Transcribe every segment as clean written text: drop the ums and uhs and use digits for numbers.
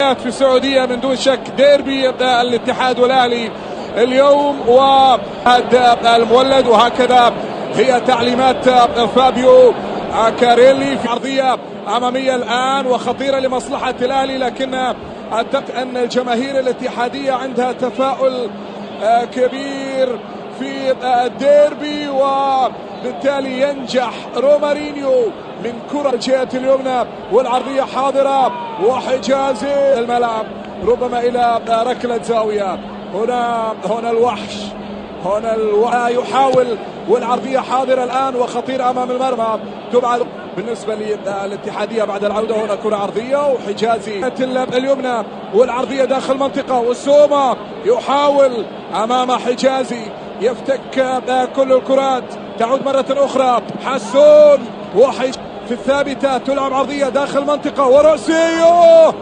في السعودية من دون شك ديربي الاتحاد والأهلي اليوم وهذا المولد، وهكذا هي تعليمات فابيو كاريلي في عرضية أمامية الآن وخطيرة لمصلحة الأهلي، لكن أعتقد أن الجماهير الاتحادية عندها تفاؤل كبير في الديربي، وبالتالي ينجح رومارينيو من كرة الجهة اليمنى والعرضية حاضرة وحجازي الملعب ربما إلى ركلة زاوية. هنا الوحش يحاول، والعرضية حاضرة الآن وخطيرة أمام المرمى تبعد بالنسبة للاتحادية بعد العودة. هنا كرة عرضية وحجازي اليمنى والعرضية داخل منطقة، والسومة يحاول أمام حجازي يفتك كل الكرات، تعود مرة أخرى حسون في الثابتة، تلعب عرضية داخل منطقة ورأسية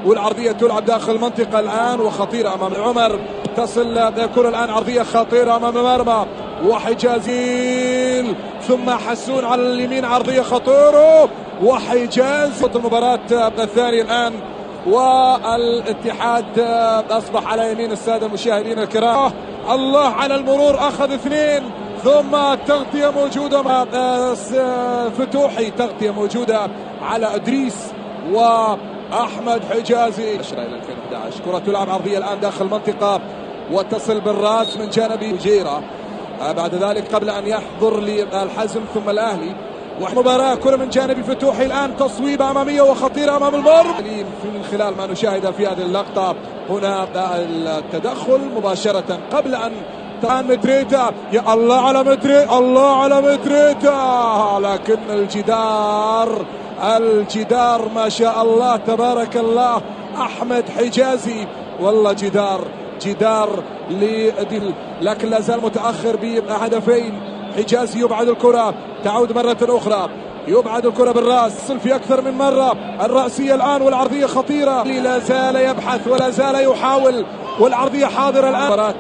والعرضية تلعب داخل المنطقة الآن وخطيرة أمام عمر. تصل الكرة الآن عرضية خطيرة أمام المرمى وحجازي، ثم حسون على اليمين عرضية خطيرة وحجاز. المباراة الثانية الآن والاتحاد أصبح على يمين السادة المشاهدين الكرام. الله على المرور، أخذ اثنين، ثم تغطية موجودة مع فتوحي، تغطية موجودة على إدريس وأحمد حجازي. 10 إلى 2011 كرة تلعب عرضية الآن داخل المنطقة وتصل بالراس من جانب جيرة، بعد ذلك قبل أن يحضر للحزم ثم الأهلي. ومباراة كرة من جانب فتوحي الآن، تصويبة أمامية وخطيرة أمام المرمى من خلال ما نشاهد في هذه اللقطة. هنا التدخل مباشرة قبل أن مدريتا، يا الله على مدريتا، الله على مدريتا، لكن الجدار ما شاء الله تبارك الله أحمد حجازي، والله جدار لكن لا زال متأخر بهدفين. حجازي يبعد الكرة، تعود مرة أخرى، يبعد الكرة بالرأس، تصل في أكثر من مرة، الرأسية الآن والعرضية خطيرة، لا زال يبحث ولا زال يحاول، والعرضية حاضرة الآن.